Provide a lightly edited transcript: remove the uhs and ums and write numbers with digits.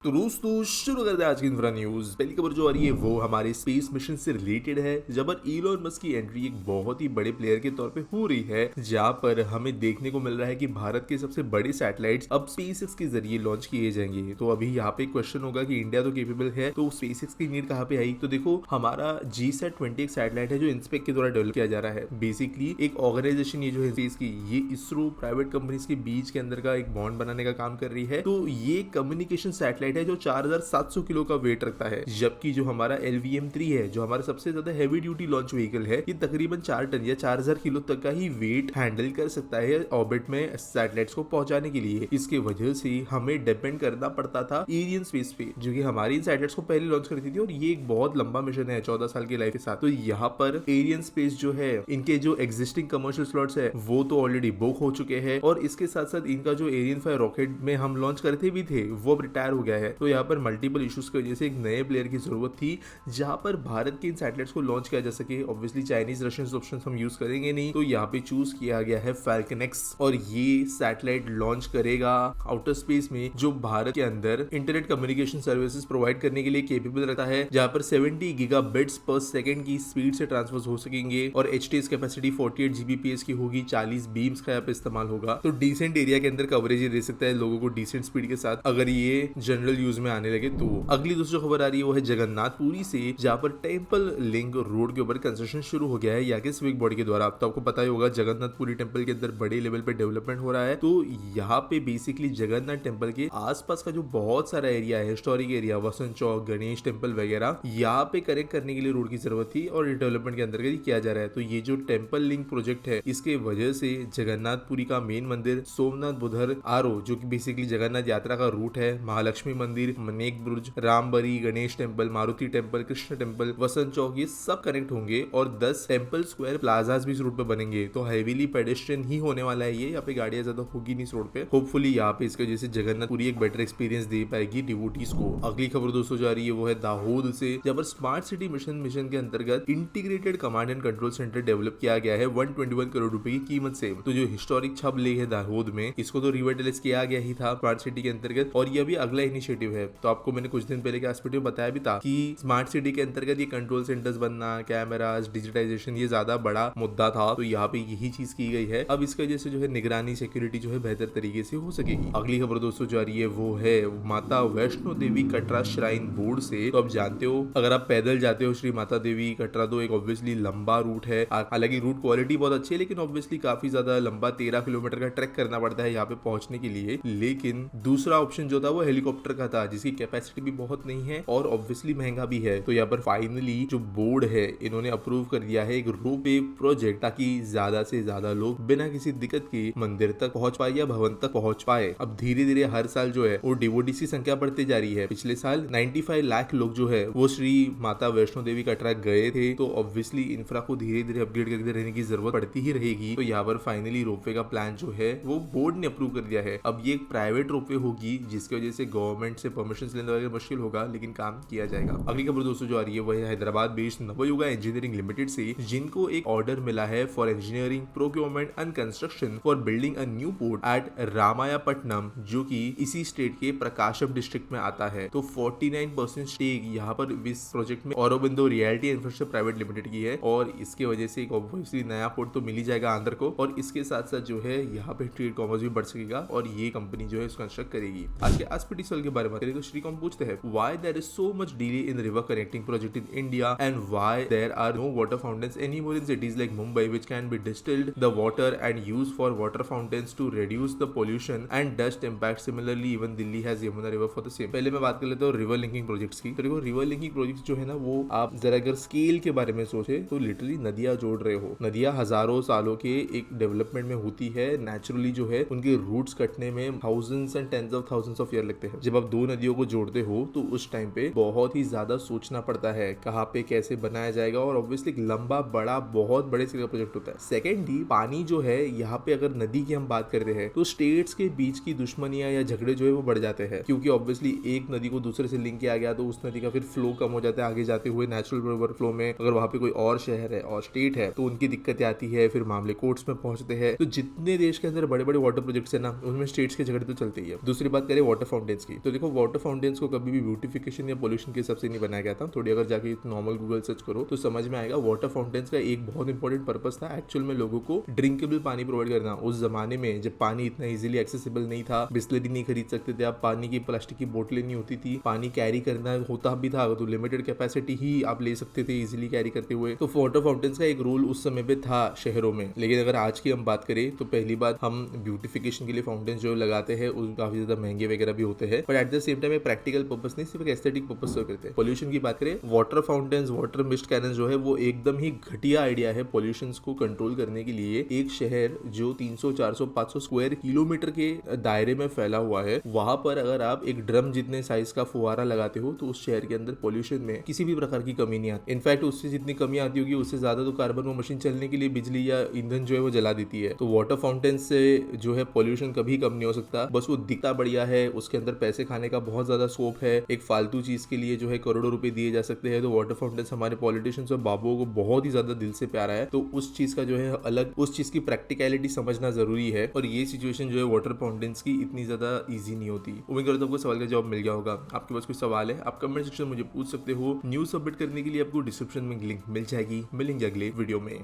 तो दोस्तों शुरू करते हैं आज की इंफ्रा न्यूज। पहली खबर जो आ रही है वो हमारे स्पेस मिशन से रिलेटेड है, जहां पर इलोन मस्क की एंट्री एक बहुत ही बड़े प्लेयर के तौर पे हो रही है, जहां पर हमें देखने को मिल रहा है कि भारत के सबसे बड़े सैटेलाइट्स अब स्पेसएक्स के जरिए लॉन्च किए जाएंगे। तो अभी यहाँ पे क्वेश्चन होगा कि इंडिया तो केपेबल है, तो स्पेसएक्स की नीड कहाँ पे आई? तो देखो, हमारा GSAT-20 एक सैटेलाइट है जो इंस्पेक्ट के द्वारा डेवलप किया जा रहा है। बेसिकली एक ऑर्गेनाइजेशन ये जो है स्पेस की, ये इसरो प्राइवेट कंपनीज के बीच के अंदर का एक बॉन्ड बनाने का काम कर रही है। तो ये कम्युनिकेशन सैटेलाइट है जो 4700 किलो का वेट रखता है, जबकि जो हमारा LVM-3 है, जो हमारा सबसे ज्यादा हैवी ड्यूटी लॉन्च व्हीकल है, ये तकरीबन 4 टन या 4000 किलो तक का ही वेट हैंडल कर सकता है ऑर्बिट में सैटेलाइट्स को पहुंचाने के लिए। इसके वजह से हमें डिपेंड करना पड़ता था एरियन स्पेस पे, जो कि हमारी सैटेलाइट्स को पहले लॉन्च करती थी, और ये एक बहुत लंबा मिशन है 14 साल की लाइफ के साथ। तो यहाँ पर एरियन स्पेस जो है, इनके जो एग्जिस्टिंग कमर्शियल स्लॉट्स है वो तो ऑलरेडी बुक हो चुके हैं, और इसके साथ साथ इनका जो एरियन 5 रॉकेट में हम लॉन्च करते भी थे वो अब रिटायर हो गया है। तो यहाँ पर मल्टीपल इश्यूज की वजह से एक नए प्लेयर की जरूरत थी, जहां पर भारत के इन सैटेलाइट्स को लॉन्च किया जा सके। ऑब्वियसली चाइनीज रशियन ऑप्शन हम यूज करेंगे नहीं, तो यहाँ पे चूज किया गया है फैल्कन एक्स, और ये सैटेलाइट लॉन्च करेगा आउटर स्पेस में, जो भारत के अंदर इंटरनेट कम्युनिकेशन सर्विसेज प्रोवाइड करने के लिए केपेबल रहता है, जहां पर 70 गीगाबिट्स पर सेकंड की स्पीड से ट्रांसफर हो सकेंगे, और HTS कैपेसिटी 48 Gbps की होगी, 40 बीम्स का यहाँ पे इस्तेमाल होगा। तो डिसेंट एरिया के अंदर कवरेज दे सकता है लोगों को डिसेंट स्पीड के साथ, अगर ये जनरल यूज में आने लगे तो। अगली दूसरी खबर आ रही है वो है जगन्नाथपुरी से, जहां पर टेंपल लिंक रोड के ऊपर कंस्ट्रक्शन शुरू हो गया है यहाँ के सिविक बॉडी के द्वारा। अब तो आपको पता ही होगा जगन्नाथपुरी टेंपल के अंदर बड़े लेवल पे डेवलपमेंट हो रहा है। तो यहाँ पे बेसिकली जगन्नाथ टेंपल के आसपास का जो बहुत सारा एरिया है, हिस्टोरिक एरिया, वसंत चौक, गणेश टेंपल वगैरह, यहाँ पे कनेक्ट करने के लिए रोड की जरूरत थी, और डेवलपमेंट के अंदर किया जा रहा है। तो ये जो टेंपल लिंक प्रोजेक्ट है, इसके वजह से जगन्नाथपुरी का मेन मंदिर सोमनाथ बुधर आरो, जो कि बेसिकली जगन्नाथ यात्रा का रूट है, महालक्ष्मी मंदिर, Manek Buruj, Rambari, Ganesh temple, Maruti temple, Krishna temple, Vasant Chowk, ये सब कनेक्ट होंगे, और 10 टेंपल स्क्वायर प्लाजाज भी इस रूट पे बनेंगे। तो हेवीली पेडेस्ट्रियन ही होने वाला है ये, यहाँ पे गाड़ियां ज्यादा होगी नहीं इस रोड पे। होपफुली यहाँ पे इसकी वजह से जगन्नाथपुरी एक बेटर एक्सपीरियंस दे पाएगी डिवोटीज को। अगली खबर दोस्तों जा रही है वो है दाहोद से, जहाँ पर स्मार्ट सिटी मिशन के अंतर्गत integrated command and control centre develop किया गया है 121 करोड़ रुपए की कीमत से। तो जो हिस्टोरिक छब लेक है दाहोद में, इसको तो रिवर्टलाइज किया गया ही था स्मार्ट सिटी के अंतर्गत, और ये भी अगला इनिशिएटिव है। तो आपको मैंने कुछ दिन पहले के एस्पेक्टिव बताया भी था कि स्मार्ट सिटी के अंतर्गत ये कंट्रोल सेंटर्स बनना, कैमरास, डिजिटाइजेशन, ये ज्यादा बड़ा मुद्दा था। तो यहाँ पे यही चीज की गई है। अब इसकी वजह से जो है निगरानी, सिक्योरिटी जो है बेहतर तरीके से हो सकेगी। अगली खबर दोस्तों जो आ रही है वो है माता वैष्णो देवी कटरा श्राइन बोर्ड से। तो आप जानते हो, अगर आप पैदल जाते हो श्री माता देवी कटरा, तो एक ऑब्वियसली लंबा रूट है। हालांकि रूट क्वालिटी बहुत अच्छी है, लेकिन ऑब्वियसली काफी ज्यादा लंबा 13 किलोमीटर का ट्रैक करना पड़ता है यहाँ पे पहुंचने के लिए। लेकिन दूसरा ऑप्शन जो था वो हेलीकॉप्टर का था, जिसकी कैपेसिटी भी बहुत नहीं है और ऑब्वियसली महंगा भी है। तो यहाँ पर फाइनली जो बोर्ड है, इन्होंने अप्रूव कर दिया है एक रोपवे प्रोजेक्ट, ताकि ज्यादा से ज्यादा लोग बिना किसी दिक्कत के मंदिर तक पहुंच पाए या भवन तक पहुंच पाए। अब धीरे धीरे हर साल जो है वो डिवोटीज की संख्या बढ़ती जा रही है। पिछले साल 95 लाख लोग जो है वो श्री माता वैष्णो देवी कटरा गए थे। तो ऑब्वियसली इंफ्रा को धीरे धीरे अपग्रेड करते रहने की जरूरत पड़ती ही रहेगी। तो यहाँ पर फाइनली रोपवे का प्लान जो है वो बोर्ड ने अप्रूव कर दिया है। अब ये एक प्राइवेट रोपवे होगी, जिसकी वजह से गवर्नमेंट से परमिशन लेने वगैरह मुश्किल होगा, लेकिन काम किया जाएगा। अगली खबर दोस्तों जो आ रही है वह Hyderabad based Navayuga engineering limited से, जिनको एक ऑर्डर मिला है for engineering procurement and construction for building a new port at Ramayapatnam, जो कि इसी स्टेट के प्रकाशम डिस्ट्रिक्ट में आता है। तो 49% स्टेक यहाँ पर इस प्रोजेक्ट में Aurobindo reality infrastructure private limited की है, और इसके वजह से एक ऑब्वियसली नया पोर्ट तो मिल ही जाएगा आंध्र को, और इसके साथ साथ जो है यहाँ पे ट्रेड कॉमर्स भी बढ़ सकेगा, और ये कंपनी जो है इसको कंस्ट्रक्ट करेगी। आज के हॉस्पिटल के बारे में करें तो श्रीकॉम पूछते हैं, why there is so much delay in river connecting project in India and why there are no water fountains anymore in cities like Mumbai which can be distilled the water and used for water fountains to reduce the pollution and dust impact. Similarly even Delhi has Yamuna river for the same. पहले मैं बात कर लेता हूँ river linking projects की। तो देखो, river linking projects जो है ना, वो आप जरा अगर स्केल के बारे में सोचे तो लिटरली नदियां जोड़ रहे हो। नदियां हजारों सालों के एक डेवलपमेंट में होती है, नेचुरली जो है उनके रूट्स कटने में thousands and tens of thousands of year लगते हैं। जब आप दो नदियों को जोड़ते हो तो उस टाइम पे बहुत ही ज्यादा सोचना पड़ता है कहाँ पे कैसे बनाया जाएगा, और ऑब्वियसली लंबा बड़ा बहुत बड़े स्केल का प्रोजेक्ट होता है। सेकेंडली पानी जो है, यहाँ पे अगर नदी की हम बात करते हैं तो स्टेट्स के बीच की दुश्मनियां या झगड़े जो है वो बढ़ जाते हैं, क्योंकि ऑब्वियसली एक नदी को दूसरे से लिंक किया गया तो उस नदी का फिर फ्लो कम हो जाता है आगे जाते हुए नेचुरल रिवर फ्लो में। अगर वहाँ पे कोई और शहर है और स्टेट है तो उनकी दिक्कतें आती है, फिर मामले कोर्ट्स में पहुंचते हैं। तो जितने देश के अंदर बड़े बड़े वाटर प्रोजेक्ट्स है ना, उनमें स्टेट्स के झगड़े तो चलते ही है। दूसरी बात करें वाटर फाउंटेन्स की, तो तो देखो वाटर फाउंटेन्स को कभी भी ब्यूटिफिकेशन या पोल्यूशन के हिसाब से नहीं बनाया गया था। थोड़ी अगर जाके नॉर्मल गूगल सर्च करो तो समझ में आएगा। वाटर फाउंटेन्स का एक बहुत इंपॉर्टेंट पर्पस था एक्चुअल में लोगों को ड्रिंकेबल पानी प्रोवाइड करना। उस जमाने में जब पानी इतना इजीली एक्सेसिबल नहीं था, बिस्लरी नहीं खरीद सकते थे आप, पानी की प्लास्टिक की बोतलें नहीं होती थी, पानी कैरी करना होता भी था तो लिमिटेड कैपेसिटी ही आप ले सकते थे इजीली कैरी करते हुए। तो वाटर फाउंटेन्स का एक रोल उस समय पे था शहरों में। लेकिन अगर आज की हम बात करें तो पहली बात, हम ब्यूटिफिकेशन के लिए फाउंटेन जो लगाते हैं वो काफी ज्यादा महंगे वगैरह भी होते हैं, पर at the same time practical purpose नहीं, सिर्फ एक एस्थेटिक पर्पस से करते हैं। पोल्यूशन की बात करें, water fountains, water mist cannon जो है वो एकदम ही घटिया आइडिया है पोल्यूशन को कंट्रोल करने के लिए। एक शहर जो 300, 400, 500 स्क्वायर किलोमीटर के दायरे में फैला हुआ है, वहां पर अगर आप एक ड्रम जितने साइज का फुवारा लगाते हो तो उस शहर के अंदर पोल्यूशन में किसी भी प्रकार की कमी नहीं आती। इनफैक्ट उससे जितनी कमी आती होगी उससे ज्यादा तो कार्बन वो मशीन चलने के लिए बिजली या ईंधन जो है वो जला देती है। तो वाटर फाउंटेन से जो है पोल्यूशन कभी कम नहीं हो सकता। बस वो दिखता बढ़िया है, उसके अंदर पैसे खाने का बहुत ज्यादा स्कोप है, एक फालतू चीज के लिए जो है करोड़ों रुपए दिए जा सकते हैं। तो वाटर फाउंटेन्स हमारे पॉलिटिशियंस और बाबुओं को बहुत ही ज्यादा दिल से प्यारा है। तो उस चीज का जो है अलग, उस चीज की प्रैक्टिकलिटी समझना जरूरी है। और ये सिचुएशन जो है वाटर फाउंटेन्स की इतनी ज्यादा इजी नहीं होती। उम्मीद करता हूं आपको सवाल का जवाब मिल गया होगा। आपके पास कोई सवाल है आप कमेंट सेक्शन में मुझे पूछ सकते हो। न्यूज सबमिट करने के लिए आपको डिस्क्रिप्शन में लिंक मिल जाएगी। मिलेंगे अगले वीडियो में।